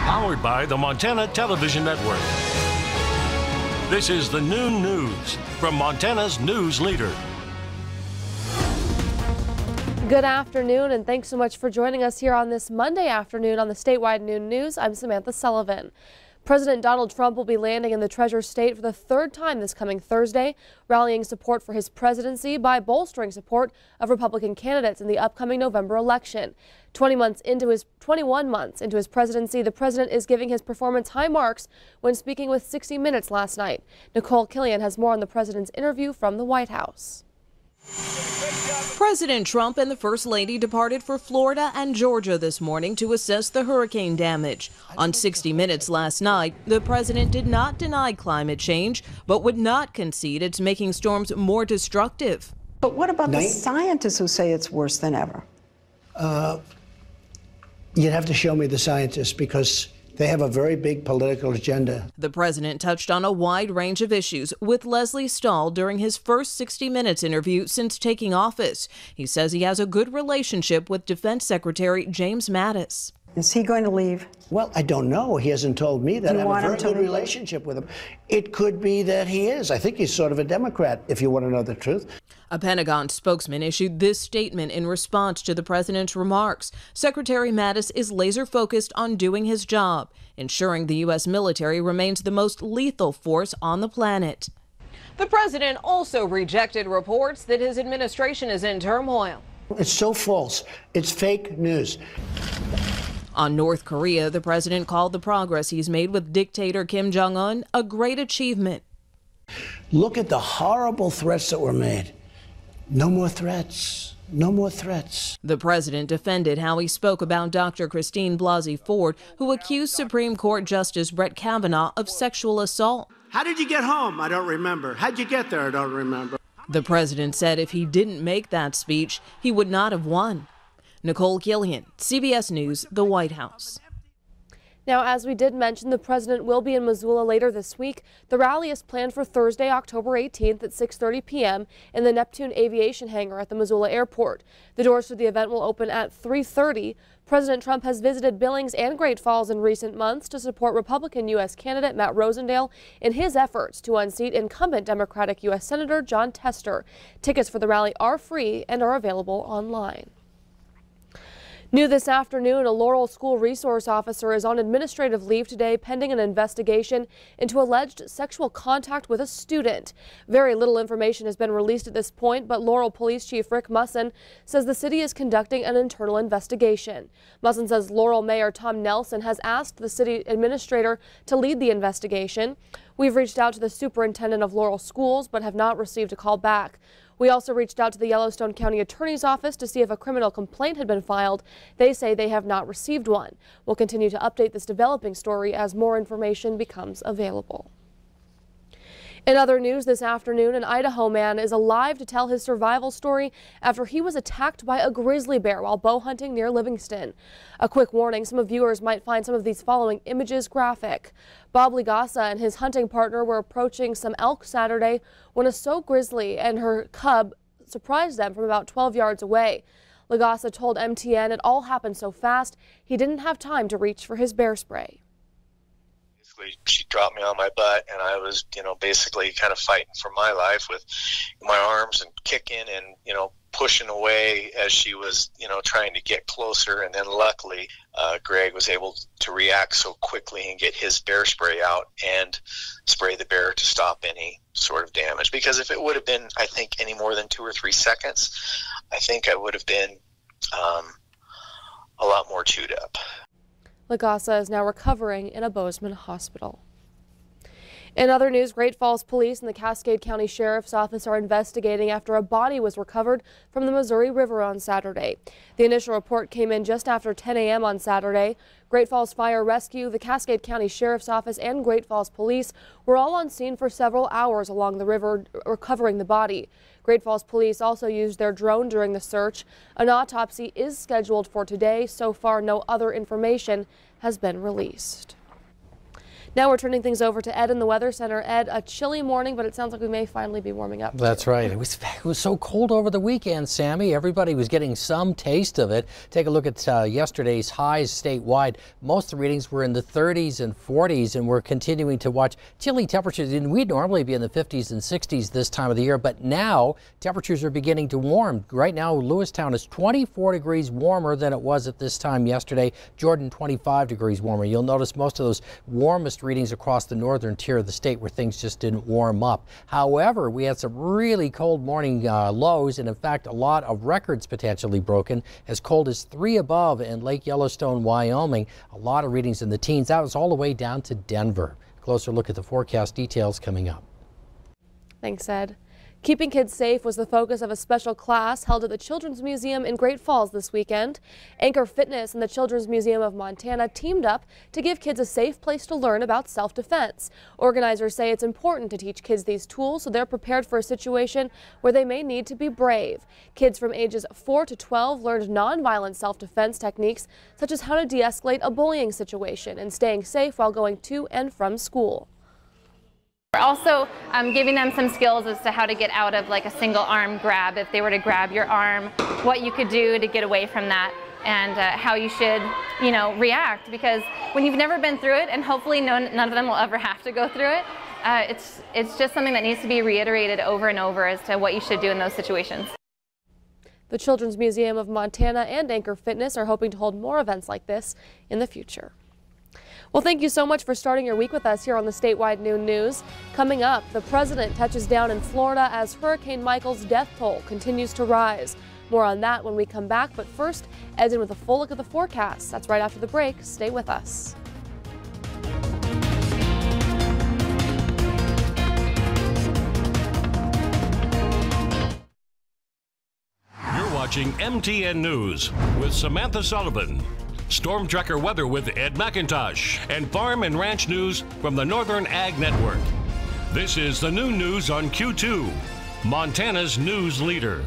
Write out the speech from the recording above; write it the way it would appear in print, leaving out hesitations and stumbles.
Powered by the Montana Television Network. This is the Noon News from Montana's news leader. Good afternoon, and thanks so much for joining us here on this Monday afternoon on the Statewide Noon News. I'm Samantha Sullivan. President Donald Trump will be landing in the Treasure State for the third time this coming Thursday, rallying support for his presidency by bolstering support of Republican candidates in the upcoming November election. 21 months into his presidency, the president is giving his performance high marks when speaking with 60 Minutes last night. Nicole Killian has more on the president's interview from the White House. President Trump and the First Lady departed for Florida and Georgia this morning to assess the hurricane damage. On 60 Minutes last night, the president did not deny climate change, but would not concede it's making storms more destructive. But what about the scientists who say it's worse than ever? You'd have to show me the scientists, because they have a very big political agenda. The president touched on a wide range of issues with Leslie Stahl during his first 60 Minutes interview since taking office. He says he has a good relationship with Defense Secretary James Mattis. Is he going to leave? Well, I don't know. He hasn't told me that. I have a very good relationship with him. It could be that he is. I think he's sort of a Democrat, if you want to know the truth. A Pentagon spokesman issued this statement in response to the president's remarks. Secretary Mattis is laser focused on doing his job, ensuring the U.S. military remains the most lethal force on the planet. The president also rejected reports that his administration is in turmoil. It's so false. It's fake news. On North Korea, the president called the progress he's made with dictator Kim Jong-un a great achievement. Look at the horrible threats that were made. No more threats. No more threats. The president defended how he spoke about Dr. Christine Blasey Ford, who accused Supreme Court Justice Brett Kavanaugh of sexual assault. How did you get home? I don't remember. How'd you get there? I don't remember. The president said if he didn't make that speech, he would not have won. Nicole Killian, CBS News, the White House. Now, as we did mention, the president will be in Missoula later this week. The rally is planned for Thursday, October 18th at 6:30 p.m. in the Neptune Aviation Hangar at the Missoula Airport. The doors to the event will open at 3:30. President Trump has visited Billings and Great Falls in recent months to support Republican U.S. candidate Matt Rosendale in his efforts to unseat incumbent Democratic U.S. Senator Jon Tester. Tickets for the rally are free and are available online. New this afternoon, a Laurel School resource officer is on administrative leave today pending an investigation into alleged sexual contact with a student. Very little information has been released at this point, but Laurel Police Chief Rick Musson says the city is conducting an internal investigation. Musson says Laurel Mayor Tom Nelson has asked the city administrator to lead the investigation. We've reached out to the superintendent of Laurel Schools but have not received a call back. We also reached out to the Yellowstone County Attorney's Office to see if a criminal complaint had been filed. They say they have not received one. We'll continue to update this developing story as more information becomes available. In other news this afternoon, an Idaho man is alive to tell his survival story after he was attacked by a grizzly bear while bow hunting near Livingston. A quick warning, some viewers might find some of these following images graphic. Bob Ligasa and his hunting partner were approaching some elk Saturday when a Sioux grizzly and her cub surprised them from about 12 yards away. Ligasa told MTN it all happened so fast he didn't have time to reach for his bear spray. She dropped me on my butt, and I was, basically kind of fighting for my life with my arms and kicking and, pushing away as she was, trying to get closer. And then luckily, Greg was able to react so quickly and get his bear spray out and spray the bear to stop any sort of damage. Because if it would have been, I think, any more than 2 or 3 seconds, I think I would have been a lot more chewed up. Ligasa is now recovering in a Bozeman hospital. In other news, Great Falls Police and the Cascade County Sheriff's Office are investigating after a body was recovered from the Missouri River on Saturday. The initial report came in just after 10 a.m. on Saturday. Great Falls Fire Rescue, the Cascade County Sheriff's Office, and Great Falls Police were all on scene for several hours along the river recovering the body. Great Falls Police also used their drone during the search. An autopsy is scheduled for today. So far, no other information has been released. Now we're turning things over to Ed in the Weather Center. Ed, a chilly morning, but it sounds like we may finally be warming up. That's right. It was so cold over the weekend, Sammy. Everybody was getting some taste of it. Take a look at yesterday's highs statewide. Most of the readings were in the 30s and 40s, and we're continuing to watch chilly temperatures. And we'd normally be in the 50s and 60s this time of the year, but now temperatures are beginning to warm. Right now, Lewistown is 24 degrees warmer than it was at this time yesterday. Jordan, 25 degrees warmer. You'll notice most of those warmest readings across the northern tier of the state where things just didn't warm up. However, we had some really cold morning lows, and in fact a lot of records potentially broken, as cold as 3 above in Lake Yellowstone, Wyoming. A lot of readings in the teens. That was all the way down to Denver. Closer look at the forecast details coming up. Thanks, Ed. Keeping kids safe was the focus of a special class held at the Children's Museum in Great Falls this weekend. Anchor Fitness and the Children's Museum of Montana teamed up to give kids a safe place to learn about self-defense. Organizers say it's important to teach kids these tools so they're prepared for a situation where they may need to be brave. Kids from ages 4 to 12 learned nonviolent self-defense techniques such as how to de-escalate a bullying situation and staying safe while going to and from school. We're also giving them some skills as to how to get out of like a single arm grab. If they were to grab your arm, what you could do to get away from that, and how you should, react. Because when you've never been through it, and hopefully none of them will ever have to go through it, it's just something that needs to be reiterated over and over as to what you should do in those situations. The Children's Museum of Montana and Anchor Fitness are hoping to hold more events like this in the future. Well, thank you so much for starting your week with us here on the Statewide Noon News. Coming up, the president touches down in Florida as Hurricane Michael's death toll continues to rise. More on that when we come back, but first, Ed's in with a full look at the forecast. That's right after the break. Stay with us. You're watching MTN News with Samantha Sullivan. Storm Tracker weather with Ed McIntosh, and farm and ranch news from the Northern Ag Network. This is the noon news on Q2, Montana's news leader.